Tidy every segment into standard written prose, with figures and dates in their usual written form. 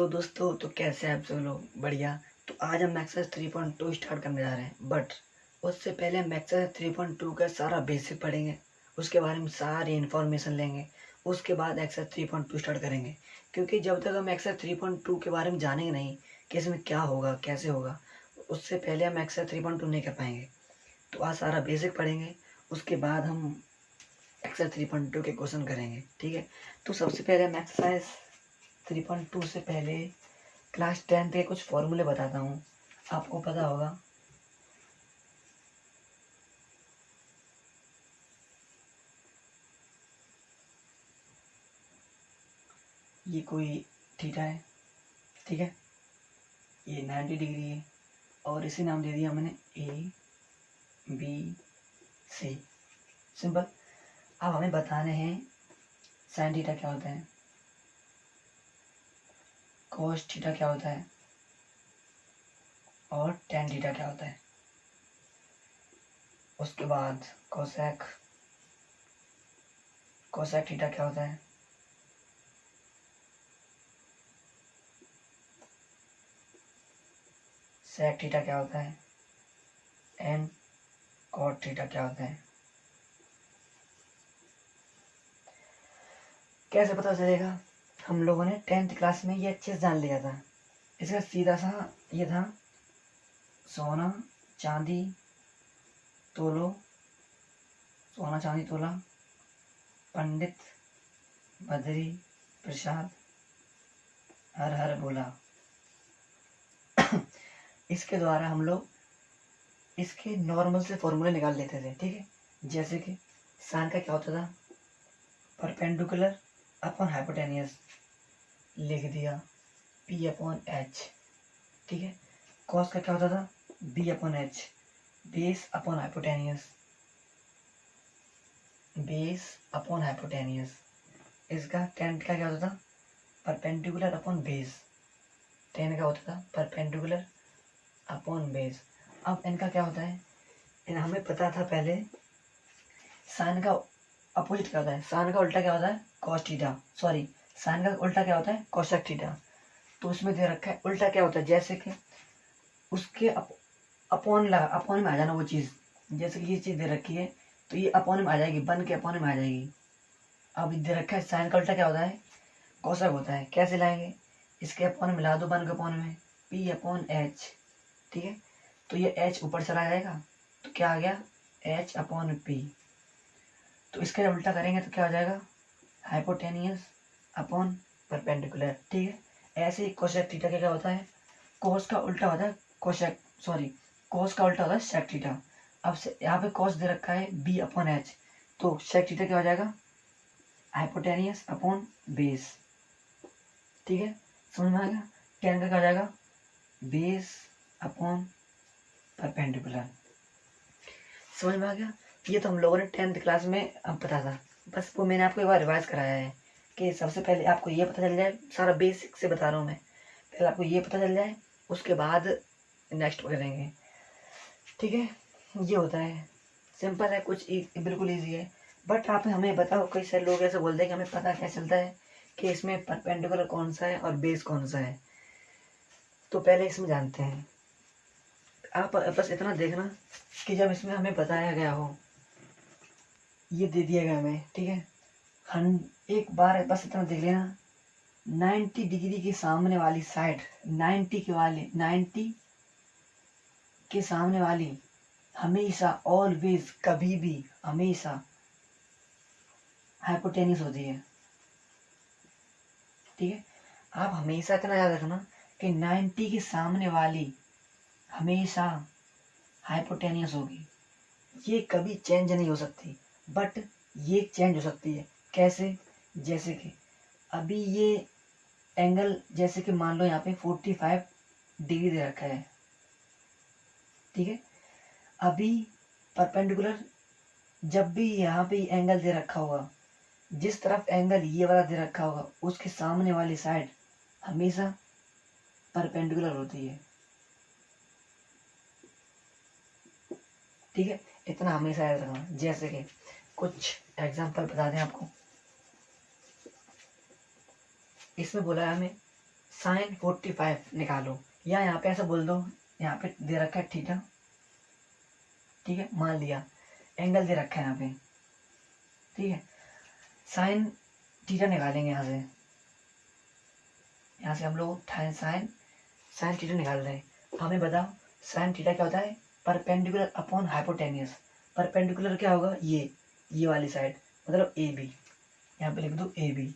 Hello दोस्तों, तो कैसे हैं आप सब लोग? बढ़िया। तो आज हम एक्सरसाइज 3.2 स्टार्ट करने जा रहे हैं, बट उससे पहले हम एक्सरसाइज 3.2 का सारा बेसिक पढ़ेंगे। उसके बारे में सारी इन्फॉर्मेशन लेंगे। उसके बाद एक्सरसाइज 3.2 स्टार्ट करेंगे, क्योंकि जब तक हम एक्सरसाइज 3.2 के बारे में जानेंगे नहीं कि इसमें क्या होगा, कैसे होगा, उससे पहले हम एक्सरसाइज 3.2 नहीं कर पाएंगे। तो आज सारा बेसिक पढ़ेंगे, उसके बाद हम एक्सरसाइज 3.2 के क्वेश्चन करेंगे। ठीक है, तो सबसे पहले हम एक्सरसाइज 3.2 से पहले क्लास 10 के कुछ फॉर्मूले बताता हूँ, आपको पता होगा। ये कोई थीटा है, ठीक है, ये 90 डिग्री है और इसे नाम दे दिया मैंने ए बी सी। सिंपल। अब हमें बताने हैं साइन थीटा क्या होता है, कोस थीटा क्या होता है और टेन थीटा क्या होता है। उसके बाद कोसेक कोसेक थीटा क्या होता है, सेक थीटा क्या होता है एंड कॉट थीटा क्या होता है। कैसे पता चलेगा? हम लोगों ने 10th क्लास में ये अच्छे से जान लिया था। इसका सीधा सा ये था, सोना चांदी तोलो, सोना चांदी तोला, पंडित बद्री प्रसाद हर हर बोला। इसके द्वारा हम लोग इसके नॉर्मल से फॉर्मूले निकाल लेते थे। ठीक है, जैसे कि साइन का क्या होता था, परपेंडिकुलर अपॉन हाइपोटेनियस, लिख दिया पी अपॉन एच। ठीक है, कॉस का क्या होता था, B upon H, base upon hypotenuse, base upon hypotenuse. इसका टेन का क्या होता था, परपेंडिकुलर अपॉन बेस, टेन का होता था परपेंडिकुलर अपॉन बेस। अब इनका क्या होता है, हमें पता था पहले साइन का अपोजिट क्या होता है, साइन का उल्टा क्या होता है कॉस थीटा, सॉरी साइन का उल्टा क्या होता है कोसेक थीटा। तो उसमें दे रखा है उल्टा क्या होता है, जैसे कि उसके अपॉन लगा, अपॉन में आ जाना वो चीज़। जैसे कि ये चीज़ दे रखी है तो ये अपॉन में आ जाएगी, बन के अपॉन में आ जाएगी। अब दे रखा है साइन का उल्टा क्या होता है कोसेक होता है। कैसे लाएंगे, इसके अपॉन में मिला दो बन के अपॉन में, पी अपॉन एच। ठीक है, तो ये एच ऊपर चला जाएगा तो क्या आ गया एच अपॉन पी। तो इसका जब उल्टा करेंगे तो क्या हो जाएगा, हाइपोटेनियस अपॉन परपेंडिकुलर। ठीक है, ऐसे ही कोसेक थीटा क्या होता है, कोस का उल्टा होता है कोसेक, सॉरी कोस का उल्टा होता है सेक थीटा। अब से यहाँ पे कोस दे रखा है बी अपॉन एच, तो सेक थीटा क्या हो जाएगा हाइपोटेनियस अपॉन बेस। ठीक है, समझ में आ गया। टेन का क्या हो जाएगा बेस अपॉन परपेंडिकुलर। समझ में आ गया। ये तो हम लोगों ने 10th क्लास में अब पता था, बस वो मैंने आपको एक बार रिवाइज कराया है कि सबसे पहले आपको ये पता चल जाए, सारा बेसिक से बता रहा हूँ मैं, पहले आपको ये पता चल जाए उसके बाद नेक्स्ट करेंगे। ठीक है, ये होता है, सिंपल है, कुछ बिल्कुल ईजी है। बट आप हमें बताओ, कई सारे लोग ऐसे बोलते हैं कि हमें पता क्या चलता है कि इसमें परपेंडिकुलर कौन सा है और बेस कौन सा है। तो पहले इसमें जानते हैं, आप बस इतना देखना कि जब इसमें हमें बताया गया हो, ये दे दिया गया हमें, ठीक है, हम एक बार बस इतना देख लेना, 90 डिग्री के सामने वाली साइड, 90 के सामने वाली हमेशा ऑलवेज कभी भी हमेशा हाइपोटेनियस होती है। ठीक है, आप हमेशा इतना याद रखना कि 90 के सामने वाली हमेशा हाइपोटेनियस होगी, ये कभी चेंज नहीं हो सकती। बट ये चेंज हो सकती है, कैसे, जैसे कि अभी ये एंगल, जैसे कि मान लो यहाँ पे 45 डिग्री दे रखा है। ठीक है, अभी परपेंडिकुलर जब भी यहाँ पे एंगल दे रखा होगा, जिस तरफ एंगल ये वाला दे रखा होगा उसके सामने वाली साइड हमेशा परपेंडिकुलर होती है। ठीक है, इतना हमेशा याद रखना। जैसे कि कुछ एग्जांपल बता दें आपको, इसमें बोला है हमें साइन 45 निकालो, या यहाँ पे ऐसा बोल दो, यहाँ पे दे रखा है थीटा, ठीक है, मान लिया एंगल दे रखा है यहाँ पे, ठीक है। साइन थीटा निकालेंगे यहाँ से, हम लोग साइन थीटा निकाल रहे हैं। हमें बताओ साइन थीटा क्या होता है, परपेंडिकुलर अपॉन हाइपोटेनियस। परपेंडिकुलर क्या होगा, ये वाली साइड, मतलब ए बी, यहाँ पे लिख दो ए बी,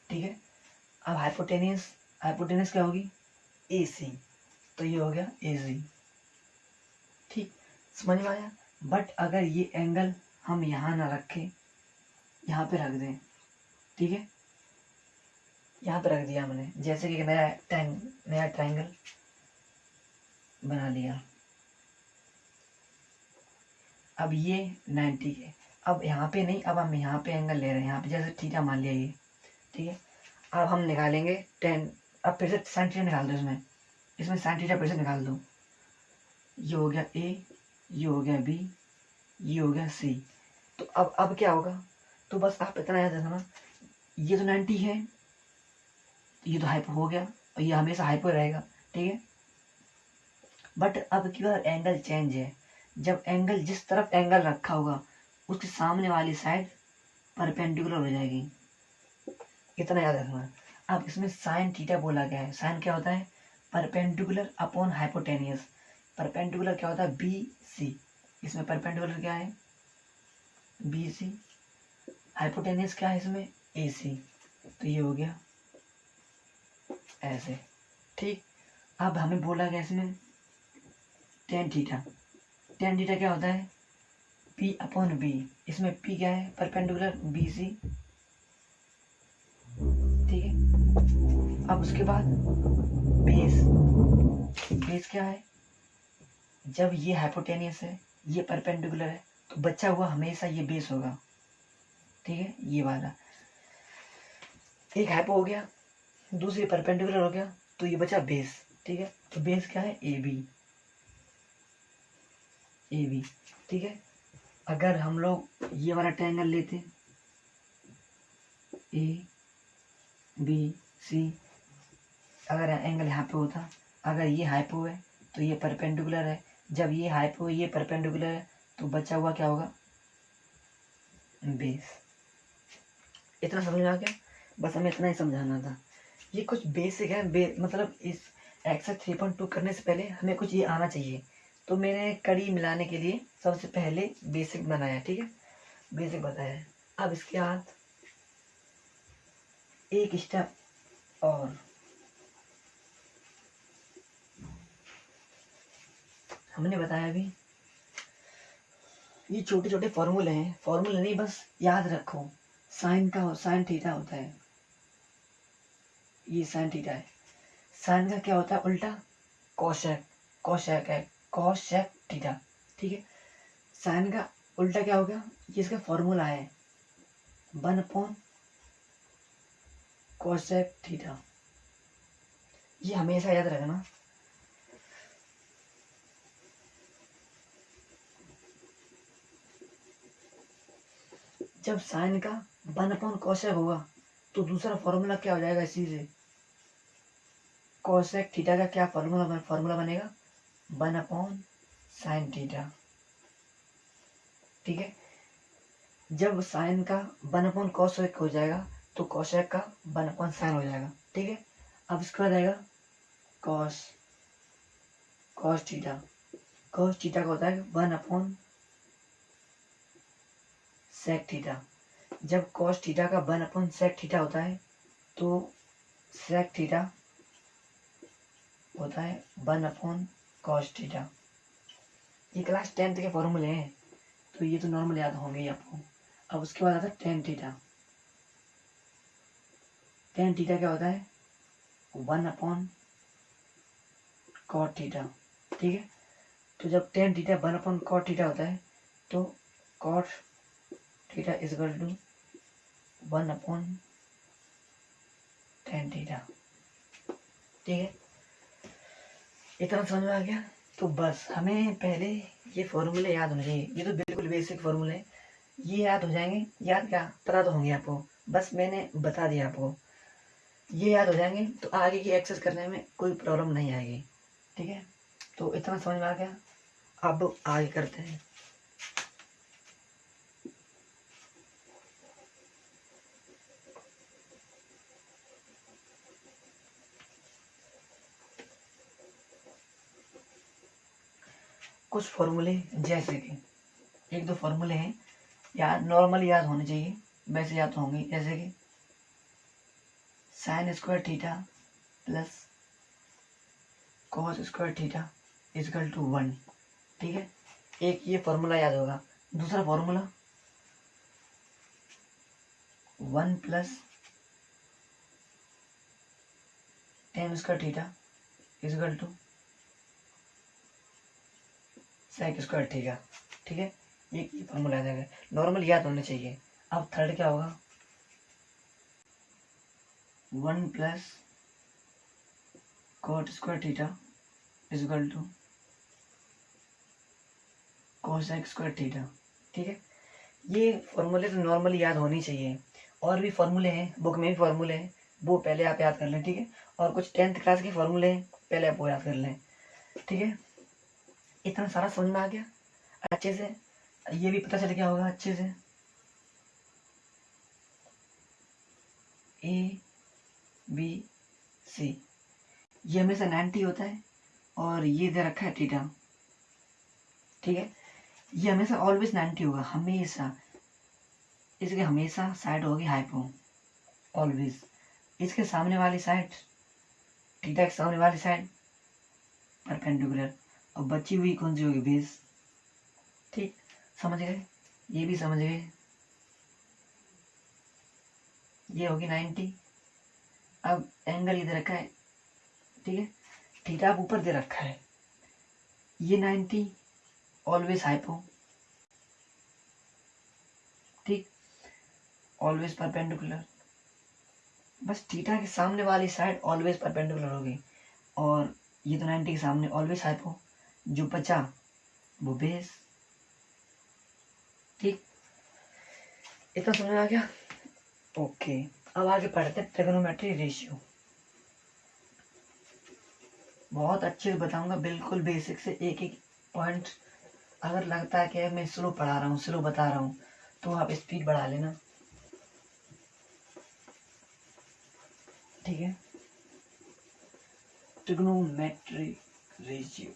ठीक है। अब हाइपोटेनियस क्या होगी, ए सी, तो ये हो गया ए सी, ठीक, समझ में आया। बट अगर ये एंगल हम यहाँ ना रखें, यहाँ पे रख दें, ठीक है, यहाँ पे रख दिया हमने, जैसे कि नया ट्रायंगल बना लिया। अब ये 90 है, अब यहाँ पे नहीं, अब हम यहाँ पे एंगल ले रहे हैं, यहाँ पे जैसे थीटा मान लिया ये, ठीक है। अब हम निकालेंगे 10, अब फिर से साइन थीटा निकाल दो, इसमें साइन थीटा फिर से निकाल दो, ये हो गया ए, ये हो गया बी, ये हो गया सी। तो अब क्या होगा, तो बस आप इतना याद रखना, ये तो 90 है, ये तो हाइपो हो गया, और ये हमेशा हाइपो रहेगा, ठीक है। बट अब की बार एंगल चेंज है, जब एंगल जिस तरफ एंगल रखा होगा उसके सामने वाली साइड परपेंडिकुलर हो जाएगी, इतना याद रखना। अब इसमें साइन थीटा बोला गया है, साइन क्या होता है, परपेंडिकुलर अपॉन हाइपोटेनियस। परपेंडिकुलर क्या होता है, बी सी, इसमें परपेंडिकुलर क्या है, बी सी, हाइपोटेनियस क्या है इसमें, ए सी, तो ये हो गया ऐसे, ठीक। अब हमें बोला गया इसमें टेन थीटा क्या होता है, P अपॉन बी, इसमें P क्या है, परपेंडिकुलर बी सी, ठीक है। अब उसके बाद बेस क्या है, जब ये हाइपोटेनियस है, ये परपेंडिकुलर है, तो बचा हुआ हमेशा ये बेस होगा, ठीक है, ये वाला। एक हाइपो हो गया, दूसरी परपेंडिकुलर हो गया, तो ये बचा बेस, ठीक है। तो बेस क्या है, ए बी, ठीक है। अगर हम लोग ये वाला ट्रायंगल लेते, ए बी सी, अगर एंगल यहाँ पे होता, अगर ये हाइपो है तो ये परपेंडिकुलर है, जब ये हाइपो ये परपेंडिकुलर है, तो बचा हुआ क्या होगा, बेस। इतना समझ में आ गया, बस हमें इतना ही समझाना था। ये कुछ बेसिक है, मतलब इस एक्सरसाइज 3.2 करने से पहले हमें कुछ ये आना चाहिए, तो मैंने कड़ी मिलाने के लिए सबसे पहले बेसिक बनाया, ठीक है, बेसिक बताया। अब इसके बाद एक स्टेप और, हमने बताया अभी ये छोटे छोटे फॉर्मूले हैं, फॉर्मूले नहीं बस याद रखो, साइन थीटा होता है, ये साइन थीटा है, साइन का क्या होता है उल्टा, कोशेक है, कोशेक थीटा, ठीक है। साइन का उल्टा क्या होगा, ये इसका फॉर्मूला है 1 अपॉन कोशेक थीटा, ये हमेशा याद रखना। जब साइन का 1 अपॉन कोशेक होगा तो दूसरा फॉर्मूला क्या हो जाएगा, इसी से कोशेक थीटा का क्या फॉर्मूला बनेगा, 1 अपॉन साइन थीटा, ठीक है। जब साइन का 1 अपॉन कोशेक हो जाएगा तो कोशेक का 1 अपॉन साइन हो जाएगा, ठीक है। अब इसके बाद आएगा कॉस थीटा का होता है 1 अपॉन सेक थीटा। जब कॉस थीटा का 1 अपॉन सेक थीटा होता है तो सेक थीटा होता है 1 अपॉन कॉस थीटा। ये क्लास 10th के फॉर्मूले हैं, तो ये तो नॉर्मल याद होंगे ही आपको। अब उसके बाद आता है टेन थीटा क्या होता है, 1 अपॉन कॉट थीटा, ठीक है। तो जब tan theta 1 upon cot theta होता है तो cot theta is equal to 1 upon tan theta, ठीक है। इतना समझ में आ गया। तो बस हमें पहले ये फॉर्मूले याद होने चाहिए, ये तो बिल्कुल बेसिक फॉर्मूले, ये याद हो जाएंगे। याद क्या पता तो होंगे आपको, बस मैंने बता दिया आपको। ये याद हो जाएंगे तो आगे की एक्सेस करने में कोई प्रॉब्लम नहीं आएगी। ठीक है, तो इतना समझ में आ गया। अब आगे करते हैं। कुछ फॉर्मूले, जैसे कि एक दो फॉर्मूले हैं याद, नॉर्मल याद होने चाहिए, वैसे याद होंगे। जैसे कि sine square theta plus cos square theta is equal to 1। ठीक है, एक ये फॉर्मूला याद होगा। दूसरा formula 1 plus tan square theta is equal to sec square theta. ठीक है, ये फॉर्मूला याद है, नॉर्मल याद होने चाहिए। अब थर्ड क्या होगा, 1 plus cot square theta is equal to cosec square theta. ठीक है, ये फॉर्मूले तो नॉर्मली याद होनी चाहिए। और भी फॉर्मूले हैं, बुक में भी फॉर्मूले हैं, वो पहले आप याद कर लें। ठीक है, और कुछ 10th क्लास के फॉर्मूले हैं, पहले आप वो याद कर लें। ठीक है, इतना सारा समझ में आ गया अच्छे से। ये भी पता चल गया होगा अच्छे से, ए बी सी ये हमेशा 90 होता है, और ये दे रखा है थीटा। ठीक है, ये हमेशा ऑलवेज 90 होगा, हमेशा। इसके हमेशा साइड होगी हाइपो, ऑलवेज। इसके सामने वाली साइड, थीटा के सामने वाली साइड परपेंडिकुलर, और बची हुई कौन सी होगी, बेस। ठीक, समझ गए, ये भी समझ गए। ये होगी 90। अब एंगल इधर रखा है। ठीक है, थीटा अब ऊपर दे रखा है, ये 90 ऑलवेज हाइपो। ठीक, ऑलवेज परपेंडिकुलर। बस थीटा के सामने वाली साइड ऑलवेज परपेंडिकुलर होगी, और ये तो 90 के सामने ऑलवेज हाइपो। जो बचा वो बेस। ठीक, इतना समझ में आ गया। ओके, अब आगे पढ़ते हैं ट्रिगोनोमेट्री रेशियो। बहुत अच्छे से बताऊंगा, बिल्कुल बेसिक से एक एक पॉइंट। अगर लगता है कि मैं स्लो पढ़ा रहा हूँ, स्लो बता रहा हूँ, तो आप स्पीड बढ़ा लेना। ठीक है, ट्रिगोनोमेट्री रेशियो।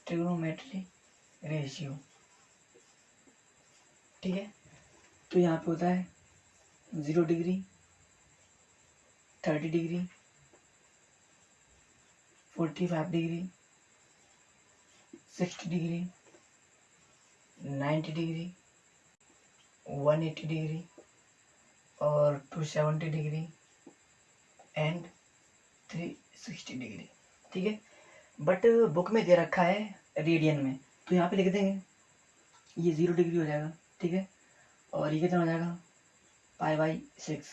Trigonometry ratio. ठीक है, तो यहाँ पे होता है 0 degree, 30 degree, 45 degree, 60 degree, 90 degree, 180 degree, और 270 डिग्री, एंड 360 डिग्री। ठीक है, बट बुक में दे रखा है रेडियन में, तो यहाँ पे लिख देंगे ये 0 डिग्री हो जाएगा। ठीक है, और ये कितना हो जाएगा, π/6।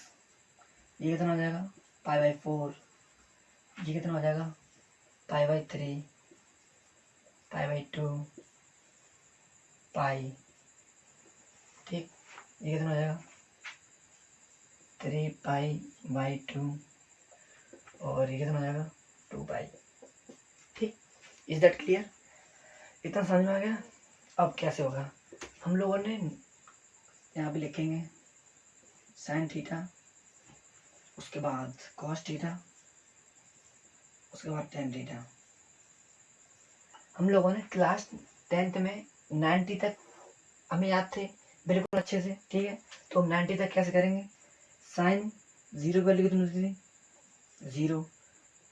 ये कितना हो जाएगा, π/4। ये कितना हो जाएगा, π/3, π/2, पाई। ठीक, ये कितना हो जाएगा, 3π/2, और ये कितना हो जाएगा, 2π। ठीक, इज दैट क्लियर? इतना समझ में आ गया। अब कैसे होगा, हम लोगों ने यहाँ पे लिखेंगे साइन थीटा, उसके बाद कॉस थीटा, उसके बाद टेन थीटा। हम लोगों ने क्लास 10th में 90 तक हमें याद थे बिल्कुल अच्छे से। ठीक है, तो हम 90 तक कैसे करेंगे, साइन 0 की वैल्यू कितनी होती थी, 0।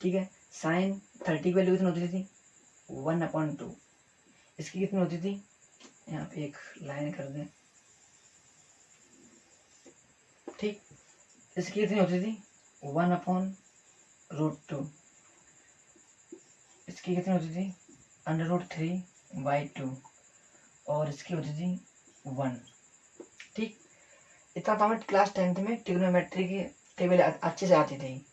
ठीक है, साइन 30 की वैल्यू कितनी होती थी, 1/2। इसकी कितनी होती थी, यहाँ पे एक लाइन कर दें। ठीक, इसकी कितनी होती थी, 1/√2। इसकी कितनी होती थी, √3/2, और इसकी होती थी 1। ठीक, इतना तो हमें क्लास 10th में ट्रिग्नोमेट्री की टेबल अच्छे से आती थी।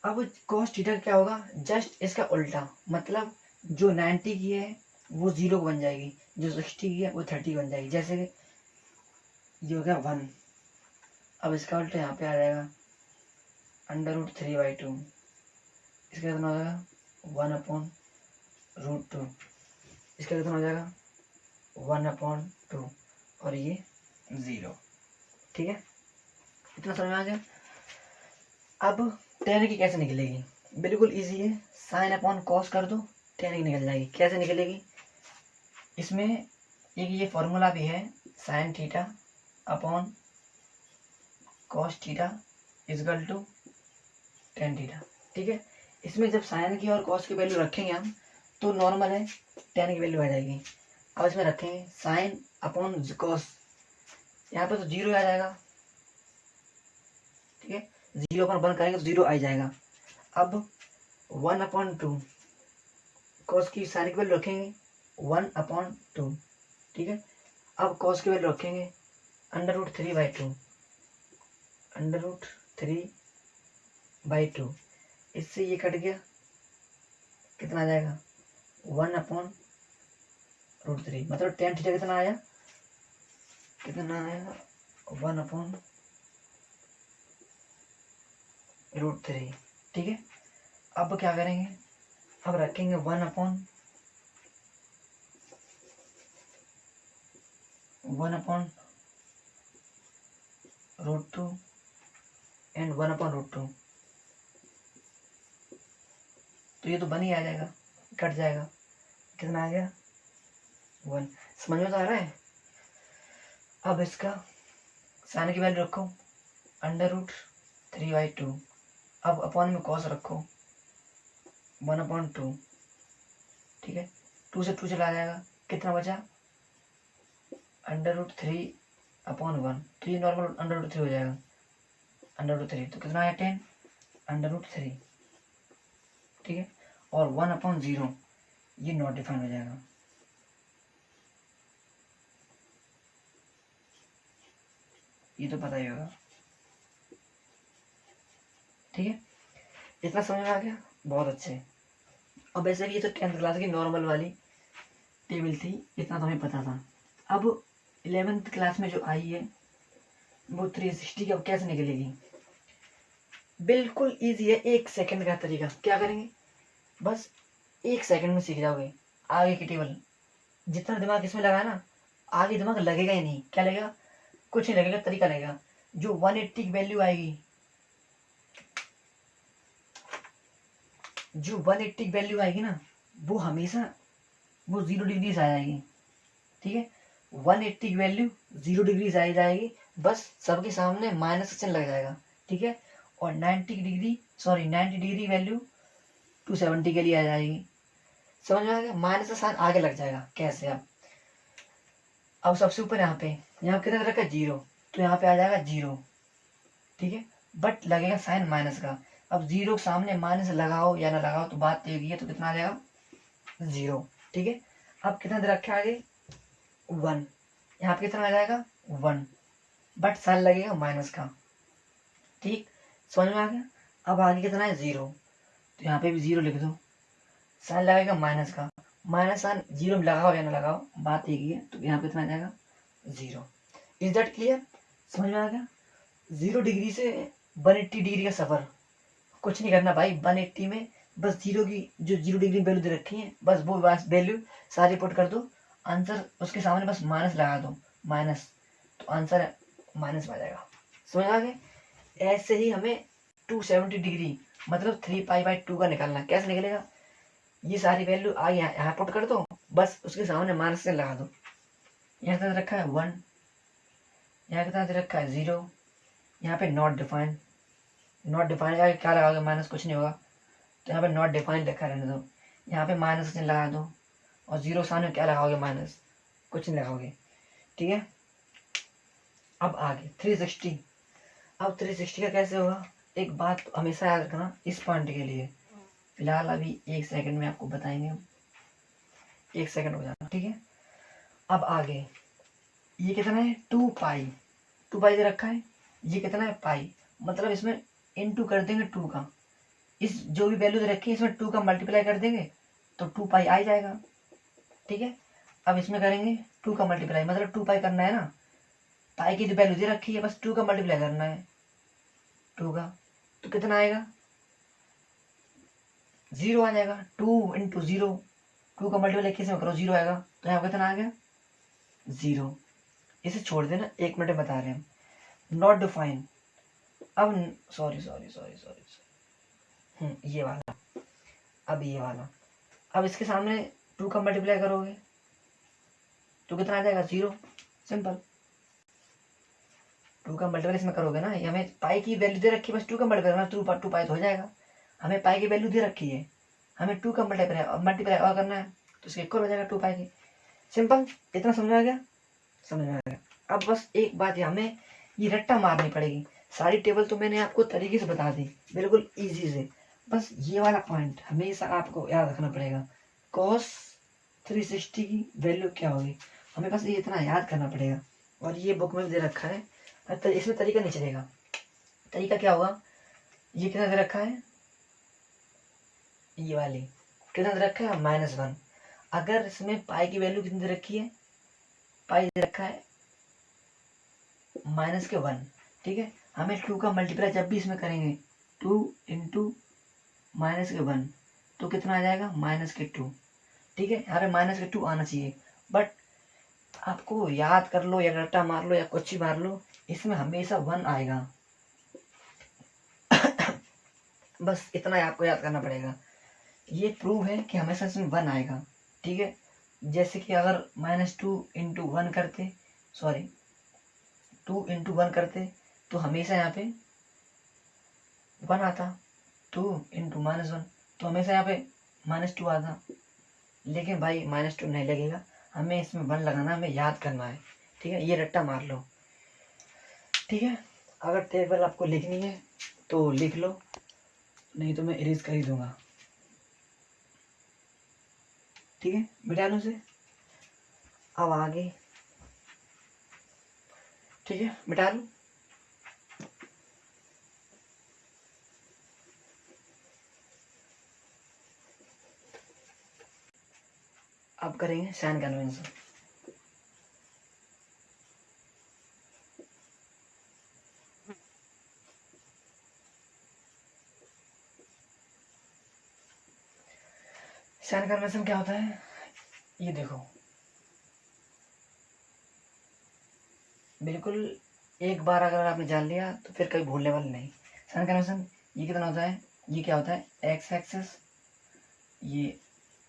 अब cos थीटा क्या होगा, जस्ट इसका उल्टा, मतलब जो 90 की है वो 0 को बन जाएगी, जो 60 की है वो 30 बन जाएगी। जैसे ये हो गया 1, अब इसका उल्टा यहाँ पे आ जाएगा √3/2, इसका कितना हो जाएगा 1/√2, इसका कितना हो जाएगा 1/2 और ये 0। ठीक है, इतना समझ में आ गया। अब tan की कैसे निकलेगी, बिल्कुल इजी है, sin अपॉन cos कर दो, tan की निकल जाएगी। कैसे निकलेगी, इसमें एक ये फॉर्मूला भी है, sin theta upon cos theta is equal to tan theta. ठीक है, इसमें जब sin की और cos की वैल्यू रखेंगे हम तो नॉर्मल है, tan की वैल्यू आ जाएगी। अब इसमें रखेंगे sin अपॉन cos, यहाँ पे तो 0 आ जाएगा। ठीक है, 0 अपन बंद करेंगे तो 0 आ जाएगा। अब 1/2 cos की सारी की वैल्यू रखेंगे 1/2। ठीक है, अब cos की वैल्यू रखेंगे √3/2, √3/2, इससे ये कट गया, कितना आ जाएगा 1/√3, मतलब tan थीटा कितना आया 1/√3। ठीक है, अब क्या करेंगे, अब रखेंगे 1/√2 एंड 1/√2, तो ये तो बन ही आ जाएगा, कट जाएगा, कितना आ गया 1। समझ में तो आ रहा है। अब इसका साइन की वैल्यू रखो √3/2, अब अपॉन में cos रखो 1/2। ठीक है, 2 से 2 चला जाएगा, कितना बचा √3/1, तो ये नॉर्मल √3 हो जाएगा, √3 तो कितना आया 10 √3। ठीक है, और 1/0 ये नॉट डिफाइन हो जाएगा। ये तो पता ही होगा। ठीक है, इतना समझ में आ गया, बहुत अच्छे। अब वैसे भी ये तो 10th क्लास की नॉर्मल वाली टेबल थी, इतना तो हमें पता था। अब 11th क्लास में जो आई है वो 360 की अब कैसे निकलेगी, बिल्कुल इजी है, 1 सेकंड का तरीका। क्या करेंगे, बस 1 सेकंड में सीख जाओगे आगे की टेबल। जितना दिमाग इसमें लगा ना, आगे दिमाग लगेगा ही नहीं। क्या लगेगा, कुछ नहीं लगेगा, तरीका लगेगा। जो 180 की वैल्यू आएगी, जो 180 की वैल्यू आएगी ना, वो हमेशा वो 0 डिग्री से आ जाएगी। ठीक है, 180 की वैल्यू 0 डिग्री से आ जाएगी, बस सबके सामने माइनस चिन्ह लग जाएगा। ठीक है, और 90 डिग्री वैल्यू 270 के लिए आ जाएगी। समझ में आ गया, माइनस का साइन आगे लग जाएगा। कैसे, अब सबसे ऊपर यहाँ कितना रखा 0, तो यहाँ पे आ जाएगा 0। ठीक है, बट लगेगा साइन माइनस का। अब 0 के सामने माइनस लगाओ या ना लगाओ तो बात तो है, तो कितना आ जाएगा 0। ठीक है, अब कितना दे रखा है आगे 1, यहाँ पे कितना आ जाएगा 1, बट साइन लगेगा माइनस का। ठीक, समझ में आ गया। अब आगे कितना है 0, तो यहाँ पे भी 0 लिख दो, साइन लगेगा माइनस का, माइनस साइन 0 में लगाओ या ना लगाओ बात एक ही है, तो यहाँ पे कितना आ जाएगा 0। इज दैट क्लियर, समझ में आ गया। 0 डिग्री से 180 डिग्री का सफर, कुछ नहीं करना भाई। 180 में बस 0 की जो 0 डिग्री वैल्यू दे रखी है, बस वो वैल्यू सारी पुट कर दो, आंसर उसके सामने बस माइनस लगा दो, माइनस, तो आंसर माइनस में आ जाएगा। समझ आ गए। ऐसे ही हमें 270 डिग्री मतलब 3π/2 का निकालना। कैसे निकलेगा, ये सारी वैल्यू आगे यहाँ पुट कर दो, बस उसके सामने माइनस से लगा दो। यहाँ कितना रखा है 1, यहाँ कितना रखा है 0, यहाँ पे नॉट डिफाइन का क्या लगाओगे, माइनस, कुछ नहीं होगा, तो यहाँ पे नॉट डिफाइन लिखा रहने दो। यहाँ पे माइनस से लगा दो, और 0 सामने क्या लगाओगे, माइनस, कुछ नहीं लगाओगे। ठीक है, अब आगे 360। अब 360 का कैसे होगा, एक बात हमेशा याद रखना इस पॉइंट के लिए। फिलहाल अभी 1 सेकंड में आपको बताएंगे, 1 सेकंड हो जाना। ठीक है, अब आगे ये कितना है 2π दे रखा है, ये कितना है पाई, मतलब इसमें इनटू कर देंगे 2 का, इस जो भी वैल्यू रखी है इसमें 2 का मल्टीप्लाई कर देंगे तो 2 पाई आ जाएगा। ठीक है, अब इसमें करेंगे 2 का मल्टीप्लाई, मतलब 2 पाई करना है ना, पाई की जो वैल्यू दे रखी है बस 2 का मल्टीप्लाई करना है 2 का, तो कितना आएगा 0 आ जाएगा। 2 इंटू 0, 2 का मल्टीप्लाई किस में करो 0 आएगा, तो यहाँ कितना आ गया 0। इसे छोड़ देना, 1 मिनट में बता रहे हैं हम। नॉट डिफाइन, अब सॉरी सॉरी सॉरी सॉरी ये वाला, अब ये वाला, अब इसके सामने 2 का मल्टीप्लाई करोगे तो कितना आ जाएगा 0। सिंपल, 2 का मल्टीप्लाई इसमें करोगे ना, हमें पाई की वैल्यू दे रखी है, बस 2 का मल्टीप्लाई करना, 2 पाई तो हो जाएगा। हमें पाई की वैल्यू दे रखी है, हमें 2 का मल्टीप्लाई और करना है तो इसके इक्वल हो जाएगा 2 पाई की। सिंपल, इतना समझ में आ गया, समझ में आ गया। अब बस एक बात है, हमें ये रट्टा मारनी पड़ेगी। सारी टेबल तो मैंने आपको तरीके से बता दी, बिल्कुल इजी से, बस ये वाला पॉइंट हमेशा आपको याद रखना पड़ेगा। cos 360 की वैल्यू क्या होगी, हमें बस ये इतना याद करना पड़ेगा। और ये बुक में दे रखा है, इसमें तरीका नहीं चलेगा। तरीका क्या होगा, ये कितना दे रखा है, ये वाली कितना दे रखा है -1। अगर इसमें पाई की वैल्यू कितनी दे रखी है, पाई दे रखा है -1। ठीक है, हमें 2 का मल्टीप्लाई जब भी इसमें करेंगे 2 इंटू -1 तो कितना आ जाएगा -2। ठीक है, यहाँ पे -2 आना चाहिए, बट आपको याद कर लो या रट्टा मार लो या कुछ ही मार लो, इसमें हमेशा 1 आएगा। बस इतना ही आपको याद करना पड़ेगा। ये प्रूव है कि हमेशा इसमें 1 आएगा। ठीक है, जैसे कि अगर -2 इंटू 1 करते, सॉरी 2 इंटू 1 करते तो हमेशा यहाँ पे 1 आता, 2 इंटू -1 तो हमेशा यहाँ पे -2 आता। लेकिन भाई -2 नहीं लगेगा, हमें इसमें 1 लगाना, हमें याद करना है। ठीक है, ये रट्टा मार लो। ठीक है, अगर टेबल आपको लिखनी है तो लिख लो, नहीं तो मैं इरेज कर ही दूंगा। ठीक है, मिटा लो उसे, अब आगे। ठीक है, मिटा लो। अब करेंगे साइन कन्वेंशन। साइन कन्वेंशन क्या होता है, ये देखो, बिल्कुल एक बार अगर आपने जान लिया तो फिर कभी भूलने वाला नहीं। साइन कन्वेंशन ये कितना होता है, ये क्या होता है एक्स एक्सेस, ये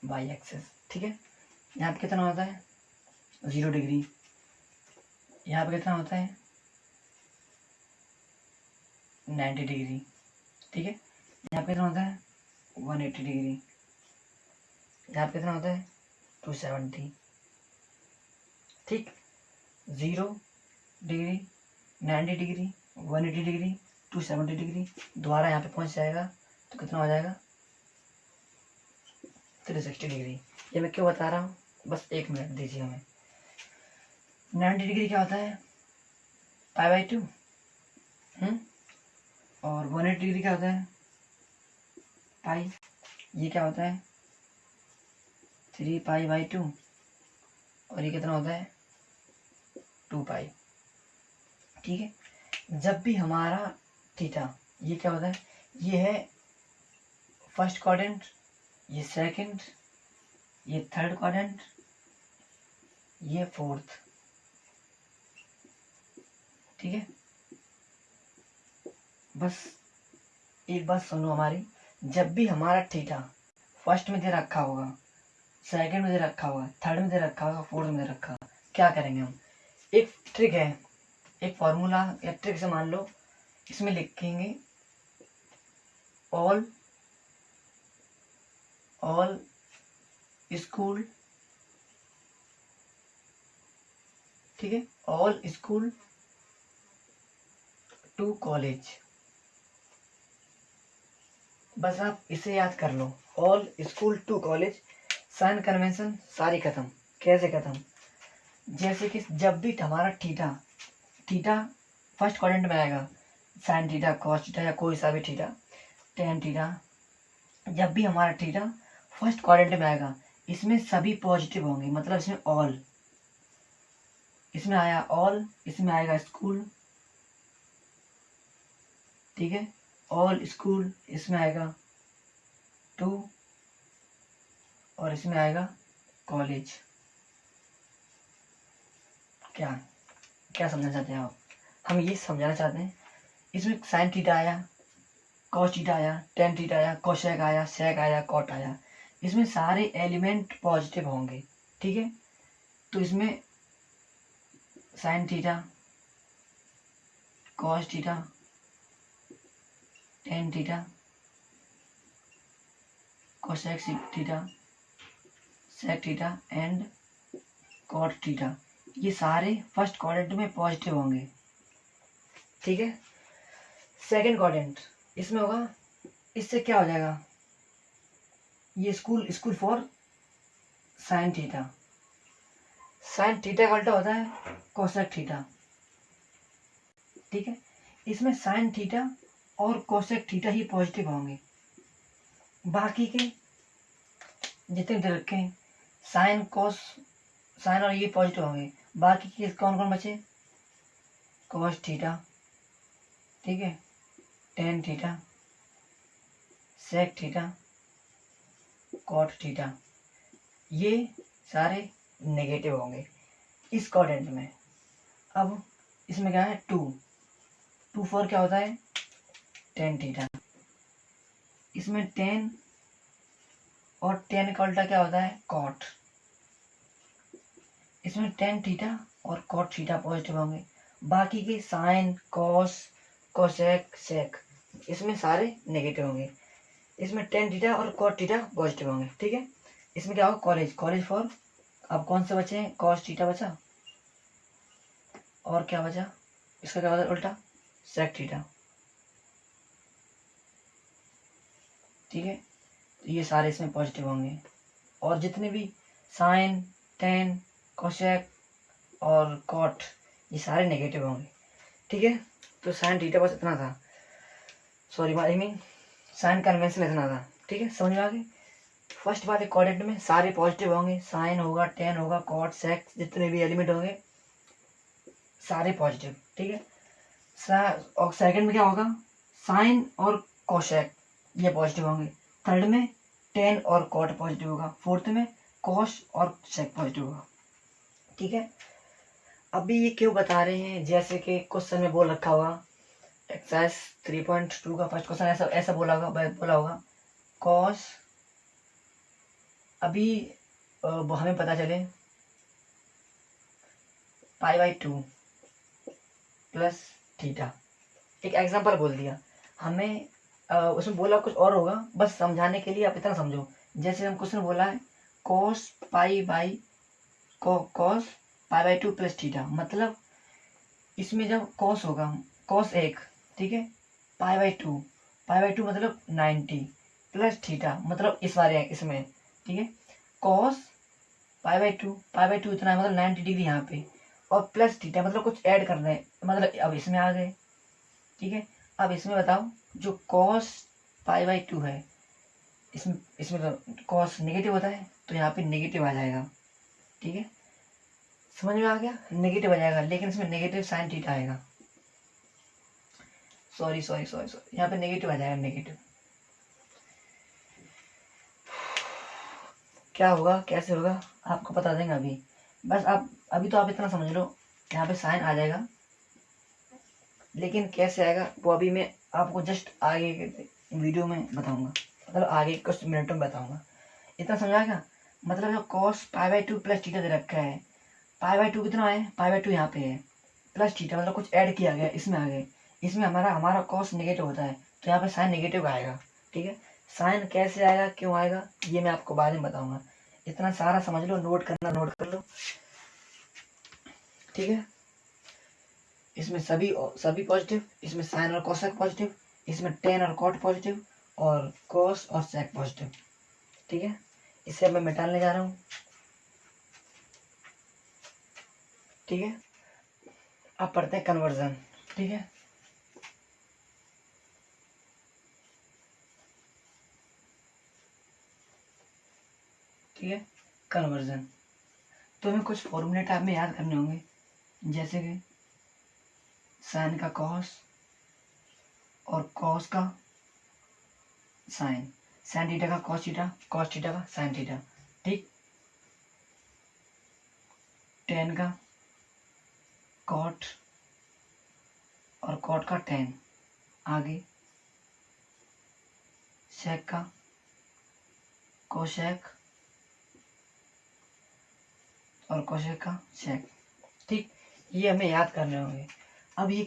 वाई एक्सेस। ठीक है, यहाँ पे कितना होता है 0 डिग्री, यहाँ पे कितना होता है 90 डिग्री। ठीक है, यहाँ पे कितना होता है 180 डिग्री, यहाँ पे कितना होता है 270। ठीक, 0 डिग्री, 90 डिग्री, 180 डिग्री, 270 डिग्री, दोबारा यहाँ पे पहुँच जाएगा तो कितना हो जाएगा 360 डिग्री। ये मैं क्यों बता रहा हूँ, बस 1 मिनट दीजिए हमें। 90 डिग्री क्या होता है π/2, और 180 डिग्री क्या होता है पाई, ये क्या होता है 3π/2, और ये कितना होता है 2 पाई। ठीक है, जब भी हमारा थीटा, ये क्या होता है, ये है फर्स्ट क्वाड्रेंट, ये सेकंड, ये थर्ड क्वाड्रेंट, ये फोर्थ। ठीक है, बस एक बात सुनो हमारी, जब भी हमारा थीटा फर्स्ट में दे रखा होगा, सेकंड में दे रखा होगा, थर्ड में दे रखा होगा, फोर्थ में दे रखा होगा, क्या करेंगे हम, एक ट्रिक है, एक फॉर्मूला या ट्रिक से मान लो, इसमें लिखेंगे ऑल स्कूल। ठीक है, ऑल स्कूल टू कॉलेज। बस आप इसे याद कर लो, all school to college. Sign convention सारी खत्म। कैसे खत्म, जैसे कि जब भी हमारा थीटा फर्स्ट क्वाड्रेंट में आएगा, साइन थीटा, कॉस थीटा या कोई सा भी थीटा, टेन थीटा, जब भी हमारा थीटा फर्स्ट क्वाड्रेंट में आएगा इसमें सभी पॉजिटिव होंगे, मतलब इसमें ऑल, इसमें आया ऑल, इसमें आएगा स्कूल, ठीक है, ऑल स्कूल, इसमें आएगा 2 और इसमें आएगा कॉलेज। क्या क्या समझना चाहते हैं आप? हम ये समझाना चाहते हैं इसमें साइन थीटा आया, कॉस थीटा आया, टेन थीटा आया, कोसेक आया, सेक आया, कॉट आया, इसमें सारे एलिमेंट पॉजिटिव होंगे, ठीक है। तो इसमें sine theta, cos theta, tan theta, cosec theta, sec theta and cot theta, ये सारे फर्स्ट क्वाड्रेंट में पॉजिटिव होंगे, ठीक है। सेकंड क्वाड्रेंट इसमें होगा, इससे क्या हो जाएगा, ये school for sine theta, sine theta का उल्टा होता है कोसेक थीटा, ठीक है। इसमें साइन थीटा और कोसेक थीटा ही पॉजिटिव होंगे, बाकी के जितने दे रखे हैं साइन कोस, साइन और ये पॉजिटिव होंगे, बाकी के कौन कौन बचे, कोस थीटा, ठीक है, tan theta, sec theta, cot theta, ये सारे नेगेटिव होंगे इस क्वाड्रेंट में। अब इसमें क्या है 2 4 क्या होता है टेन थीटा, इसमें 10 और 10 का उल्टा क्या होता है कॉट, इसमें टेन थीटा और कॉट थीटा पॉजिटिव होंगे, बाकी के साइन कॉस कोसेक सेक इसमें सारे नेगेटिव होंगे, इसमें टेन थीटा और कॉट थीटा पॉजिटिव होंगे, ठीक है। इसमें क्या होगा कॉलेज फॉर, अब कौन से बचे हैं, कॉस थीटा बचा और क्या बचा, इसका क्या होता है उल्टा सेक थीटा, ठीक है। तो ये सारे इसमें पॉजिटिव होंगे, और जितने भी साइन टेन कोसेक और कॉट ये सारे नेगेटिव होंगे, ठीक है। तो साइन थीटा बस इतना था, sorry I mean sine convention इतना था, ठीक है, समझ में आ गई। फर्स्ट वाले क्वाड्रेंट में सारे पॉजिटिव होंगे, साइन होगा, टेन होगा, कॉट सेक जितने भी एलिमेंट होंगे सारे पॉजिटिव, ठीक है। और सेकंड में क्या होगा, साइन और कोसेक ये पॉजिटिव होंगे, थर्ड में टेन और कॉट पॉजिटिव होगा, फोर्थ में कॉस और सेक पॉजिटिव होगा, ठीक है। अभी ये क्यों बता रहे हैं, जैसे कि क्वेश्चन में बोल रखा होगा एक्सरसाइज 3.2 का फर्स्ट क्वेश्चन ऐसा ऐसा बोला होगा कॉस, अभी हमें पता चले π/2 प्लस थीटा, एक एग्जांपल बोल दिया हमें, उसमें बोला कुछ और होगा, बस समझाने के लिए आप इतना समझो। जैसे हम क्वेश्चन बोला है cos π/2 प्लस थीटा, मतलब इसमें जब cos होगा cos 1, ठीक है, π/2 मतलब 90 प्लस थीटा मतलब इस वाले इसमें, ठीक है, cos π/2 इतना है मतलब 90 डिग्री यहाँ पे, और प्लस थीटा मतलब कुछ ऐड करना है, मतलब अब इसमें आ गए, ठीक है। अब इसमें बताओ जो cos π/2 है, इसमें तो cos नेगेटिव होता है तो यहाँ पे नेगेटिव आ जाएगा, ठीक है, समझ में आ गया, नेगेटिव आ जाएगा, लेकिन इसमें नेगेटिव साइन थीटा आएगा, सॉरी यहाँ पे नेगेटिव आ जाएगा, नेगेटिव क्या होगा कैसे होगा आपको बता देंगे अभी, बस आप अभी तो आप इतना समझ लो, यहाँ पे साइन आ जाएगा, लेकिन कैसे आएगा वो अभी मैं आपको जस्ट आगे के वीडियो में बताऊंगा, मतलब आगे कुछ मिनटों में बताऊंगा, इतना समझाएगा। मतलब जो cos π/2 प्लस थीटा दे रखा है, π/2 कितना है, π/2 यहाँ पे है, प्लस थीटा मतलब कुछ ऐड किया गया इसमें आ गए, इसमें हमारा cos नेगेटिव होता है तो यहाँ पे साइन नेगेटिव आएगा, ठीक है। साइन कैसे आएगा क्यों आएगा ये मैं आपको बाद में बताऊंगा, इतना सारा समझ लो, नोट कर लो, ठीक है। इसमें सभी पॉजिटिव, इसमें साइन और कोसेक पॉजिटिव, इसमें टेन और कॉट पॉजिटिव, और कोस और सेक पॉजिटिव, ठीक है। इसे अब मैं मिटाने जा रहा हूँ, ठीक है। अब पढ़ते हैं कन्वर्जन, ठीक है। ठीक है, कन्वर्जन। तो हमें कुछ फॉर्मूले टाइप में याद करने होंगे, जैसे कि साइन का कॉस और कॉस का साइन, साइन थीटा का कॉस थीटा, कॉस थीटा का साइन थीटा, ठीक। टेन का कॉट और कॉट का टेन, आगे सेक का कोशेक और कोशेक का सेक, ठीक। ये हमें याद करने होंगे। अब ये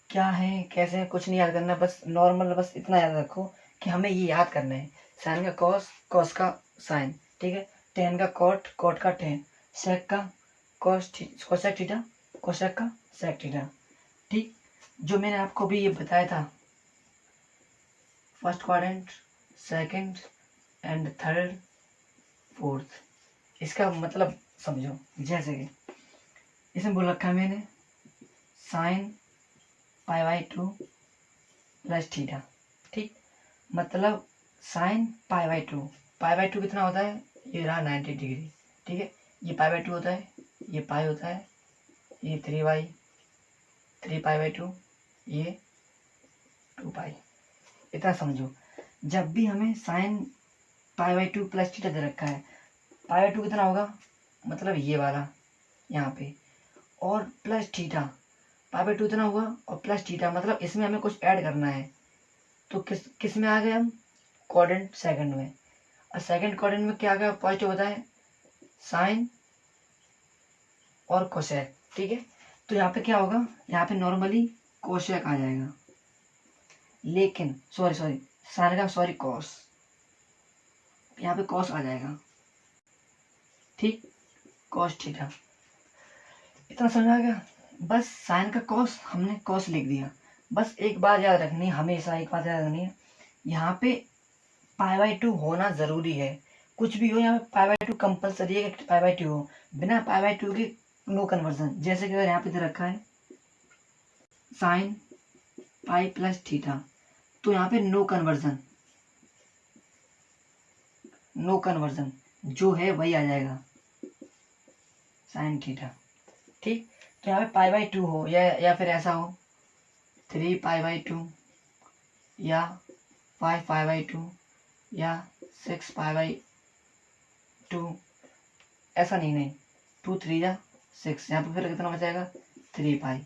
क्या है कैसे है कुछ नहीं याद करना, बस नॉर्मल बस इतना याद रखो कि हमें ये याद करना है, साइन का कॉस, कॉस का साइन, ठीक है, टेन का कॉट, कॉट का टेन, सेक का कोसेक थीटा, कोसेक का सेक थीटा, ठीक। जो मैंने आपको भी ये बताया था, first quadrant, second and third, fourth, इसका मतलब समझो। जैसे कि इसमें बोल रखा है मैंने sign pi by 2 plus theta, ठीक। मतलब sign pi by 2, pi by 2 कितना होता है, ये रहा 90 डिग्री, ठीक है। ये पाई बाई 2 होता है, ये पाई होता है, ये 3 पाई बाई 2, ये 2 पाई। इतना समझो। जब भी हमें sine pi by 2 plus theta दे रखा है, पाई बाई 2 कितना होगा, मतलब ये वाला यहाँ पे, और प्लस थीटा, पाई बाई 2 इतना हुआ और प्लस थीटा, मतलब इसमें हमें कुछ ऐड करना है। तो किस में आ गए हम, क्वाड्रेंट सेकंड में। और सेकंड क्वाड्रेंट में क्या आ गया, पॉजिटिव होता है साइन और कोसेक, ठीक है। तो यहाँ पे क्या होगा, यहाँ पे नॉर्मली कोसेक आ जाएगा, लेकिन सॉरी साइन का सॉरी कॉस, यहाँ पे कॉस आ जाएगा, ठीक, कॉस थीटा। इतना समझ आ गया। बस साइन का कॉस हमने कॉस लिख दिया। बस एक बात याद रखनी, हमेशा एक बात याद रखनी है, यहाँ पे पाई बाई 2 होना जरूरी है। कुछ भी हो यहाँ पे पाई बाई 2 कंपलसरी है कि पाई बाई 2 हो, बिना पाई बाई 2 के नो कन्वर्जन। जैसे कि अगर यहाँ पे दे रखा है साइन पाई प्लस थीटा, तो यहाँ पे नो कन्वर्जन, नो कन्वर्जन जो है वही आ जाएगा साइन थीटा, ठीक। तो यहाँ पे पाई बाई 2 हो या फिर ऐसा हो 3 पाई बाई 2 या 5 पाई बाई 2 या 6 पाई बाई 2, ऐसा नहीं 2 3 या 6, यहाँ पे फिर कितना बचाएगा 3 पाई।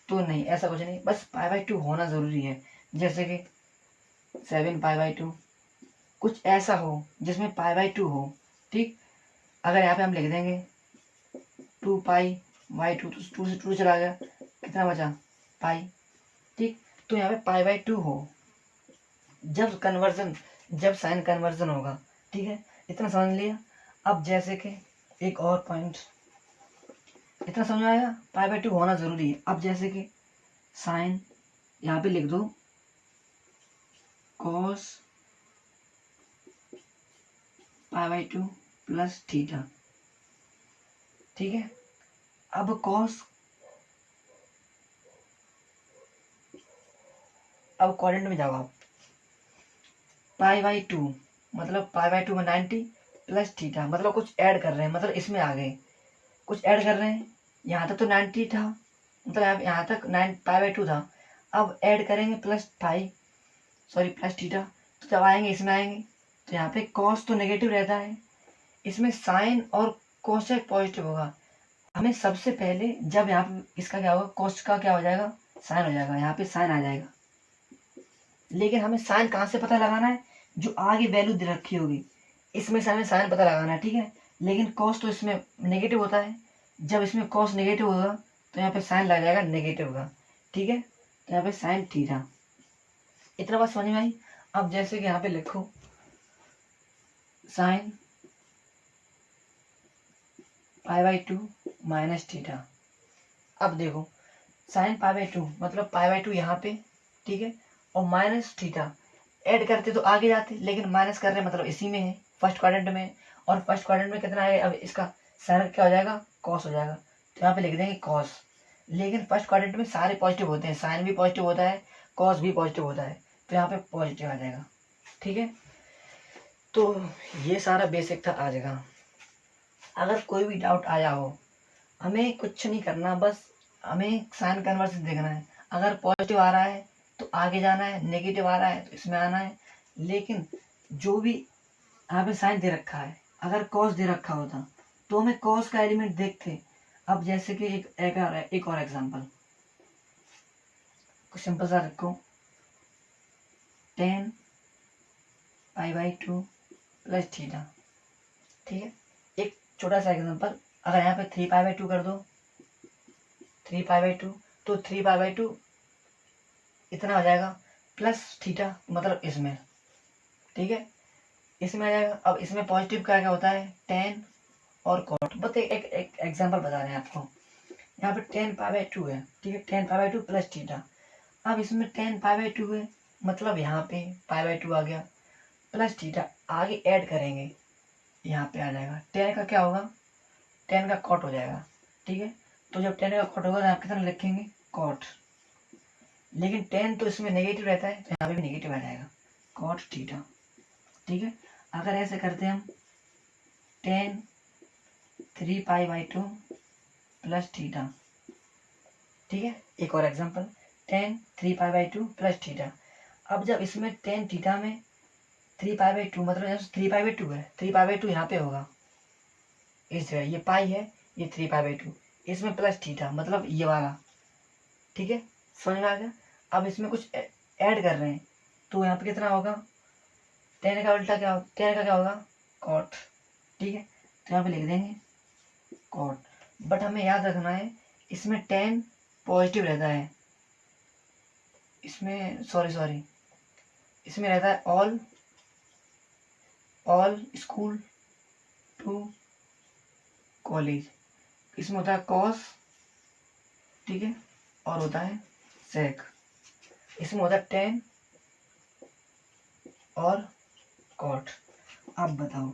तो नहीं, ऐसा कुछ नहीं, बस पाई बाई 2 होना ज़रूरी है। जैसे कि 7 पाई बाई 2, कुछ ऐसा हो जिसमें पाई बाई 2 हो, ठीक। अगर यहाँ पे हम लिख देंगे 2 पाई बाई 2, तो 2 से 2 चला गया, कितना बचा पाई, ठीक। तो यहाँ पे पाई बाई 2 हो जब साइन कन्वर्जन होगा, ठीक है। इतना समझ लिया। अब जैसे कि एक और पॉइंट, इतना समझ में आया, पाई बाई 2 होना जरूरी है। अब जैसे कि साइन यहाँ पे लिख दो cos pi by 2 plus theta, ठीक है। अब कॉस, अब क्वाड्रेंट में जाओ आप, पाई बाई 2 मतलब पाई बाई 2 में 90 प्लस थीटा, मतलब कुछ ऐड कर रहे हैं, मतलब इसमें आ गए कुछ ऐड कर रहे हैं। यहाँ तक तो 90 था, मतलब यहाँ तक 9 पाई बाई 2 था, अब ऐड करेंगे प्लस प्लस थीटा। तो जब आएंगे इसमें आएंगे, तो यहाँ पे कॉस तो नेगेटिव रहता है, इसमें साइन और कोसेक पॉजिटिव होगा। हमें सबसे पहले जब यहाँ पे इसका क्या होगा, कॉस का क्या हो जाएगा, साइन हो जाएगा, यहाँ पे साइन आ जाएगा। लेकिन हमें साइन कहाँ से पता लगाना है, जो आगे वैल्यू दे रखी होगी इसमें से हमें साइन पता लगाना है, ठीक है। लेकिन कॉस तो इसमें नेगेटिव होता है, जब इसमें कॉस नेगेटिव होगा तो यहाँ पे साइन लग जाएगा नेगेटिव का, ठीक है। तो यहाँ पे साइन थीटा। इतना बात समझ में आई। अब जैसे कि यहाँ पे लिखो sign pi by 2 minus theta. अब देखो साइन पाई बाई 2 मतलब पाई बाई 2 यहाँ पे, ठीक है, और माइनस थीटा ऐड करते तो आगे जाते, लेकिन माइनस कर रहे मतलब इसी में है, फर्स्ट क्वाड्रेंट में। और फर्स्ट क्वाड्रेंट में कितना है, अब इसका साइन क्या हो जाएगा, कॉस हो जाएगा। तो यहाँ पे लिख देंगे कॉस। लेकिन फर्स्ट क्वाड्रेंट में सारे पॉजिटिव होते हैं, साइन भी पॉजिटिव होता है, कॉस भी पॉजिटिव होता है, तो यहाँ पे पॉजिटिव आ जाएगा, ठीक है। तो ये सारा बेसिक था आज का। अगर कोई भी डाउट आया हो, हमें कुछ नहीं करना, बस हमें साइन कन्वर्सन देखना है। अगर पॉजिटिव आ रहा है तो आगे जाना है, नेगेटिव आ रहा है तो इसमें आना है। लेकिन जो भी यहाँ पे साइन दे रखा है, अगर कॉस दे रखा होता तो हमें कॉस का एलिमेंट देखते। अब जैसे कि एक और एग्जांपल, कुछ सिंपल सा रखो, 10 π/2 प्लस थीटा। ठीक है, एक छोटा सा एग्जांपल, अगर यहाँ पे 3 π/2 कर दो, 3 π/2, तो 3 π/2 इतना हो जाएगा प्लस थीटा, मतलब इसमें। ठीक है, इसमें आ जाएगा। अब इसमें पॉजिटिव क्या क्या होता है, टेन और कॉट। बस एक एग्जांपल बता रहे हैं आपको। यहाँ पे 10 π/2 है, ठीक है, 10 π/2 प्लस थीटा। अब इसमें 10 π/2 है, मतलब यहाँ पे π/2 आ गया, प्लस थीटा आगे ऐड करेंगे, यहाँ पे आ जाएगा 10 का क्या होगा, 10 का कॉट हो जाएगा। ठीक है, तो जब 10 का कॉट होगा तो आप कितना लिखेंगे, कॉट। लेकिन 10 तो इसमें नेगेटिव रहता है तो यहाँ पे भी नेगेटिव आ जाएगा, कॉट थीटा। ठीक है, अगर ऐसे करते हैं हम, 10 3 π/2 प्लस थीटा। ठीक है, एक और एग्जांपल, 10 3 π/2 प्लस थीटा। अब जब इसमें 10 थीटा में 3 π/2, मतलब 3 π/2 है, 3 π/2 यहाँ पे होगा, इस जगह ये पाई है, ये 3 π/2, इसमें प्लस थीटा मतलब ये वाला। ठीक है, समझ में आ गया। अब इसमें कुछ ऐड कर रहे हैं तो यहाँ पे कितना होगा, 10 का उल्टा क्या, 10 का क्या होगा, कॉट। ठीक है, तो यहाँ पे लिख देंगे कॉट। बट हमें याद रखना है, इसमें 10 पॉजिटिव रहता है, इसमें सॉरी इसमें रहता है ऑल स्कूल टू कॉलेज। इसमें होता है कॉस, ठीक है, और होता है सेक। इसमें होता है 10 और कॉट। अब बताओ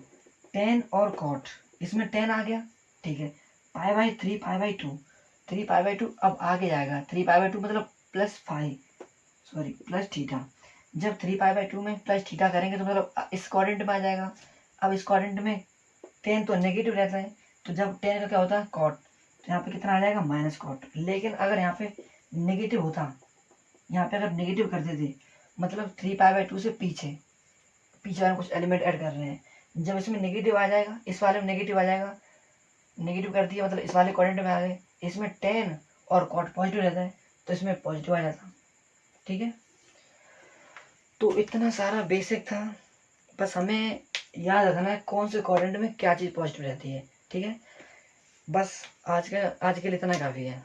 10 और कॉट, इसमें 10 आ गया, ठीक है, π/3 π/2, 3 π/2 अब आगे जाएगा, 3 π/2 मतलब प्लस थीटा। जब 3 π/2 में प्लस थीटा करेंगे तो मतलब इस क्वाड्रेंट में आ जाएगा। अब इस क्वाड्रेंट में 10 तो नेगेटिव रहता है, तो जब 10 का क्या होता है, कॉट, तो यहाँ पे कितना आ जाएगा, माइनस कॉट। लेकिन अगर यहाँ पे नेगेटिव होता, यहाँ पे अगर नेगेटिव कर देते, मतलब 3 π/2 से पीछे वाले कुछ एलिमेंट ऐड कर रहे हैं, जब इसमें नेगेटिव आ जाएगा, इस वाले में नेगेटिव आ जाएगा, नेगेटिव कर दिया मतलब इस वाले क्वाड्रेंट में आ गए, इसमें 10 और कॉट पॉजिटिव रहता है तो इसमें पॉजिटिव आ जाता। ठीक है, तो इतना सारा बेसिक था, बस हमें याद रखना है कौन से क्वाड्रेंट में क्या चीज़ पॉजिटिव रहती है। ठीक है, बस आज के लिए इतना काफ़ी है।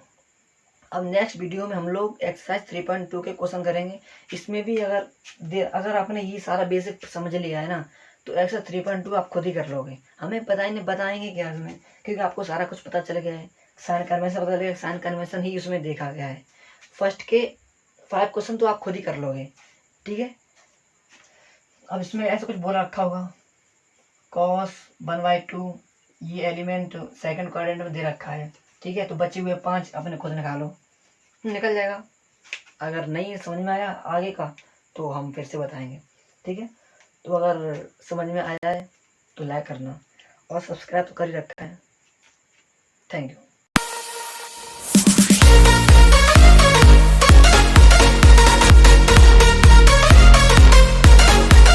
अब नेक्स्ट वीडियो में हम लोग एक्सरसाइज 3.2 के क्वेश्चन करेंगे। इसमें भी अगर आपने ये सारा बेसिक समझ लिया है ना, तो एक्सरसाइज 3.2 आप खुद ही कर लोगे। हमें बताएंगे क्या उसमें, क्योंकि आपको सारा कुछ पता चल गया है, साइन कन्वेंशन पता चलेगा, साइन कन्वेंशन ही उसमें देखा गया है। फर्स्ट के 5 क्वेश्चन तो आप खुद ही कर लोगे। ठीक है, अब इसमें ऐसा कुछ बोला रखा होगा, cos 1/2 ये एलिमेंट सेकंड क्वाड्रेंट में दे रखा है। ठीक है, तो बचे हुए 5 अपने खुद निकालो, निकल जाएगा। अगर नहीं समझ में आया आगे का तो हम फिर से बताएंगे। ठीक है, तो अगर समझ में आया है तो लाइक करना और सब्सक्राइब तो कर ही रखा है। Thank you.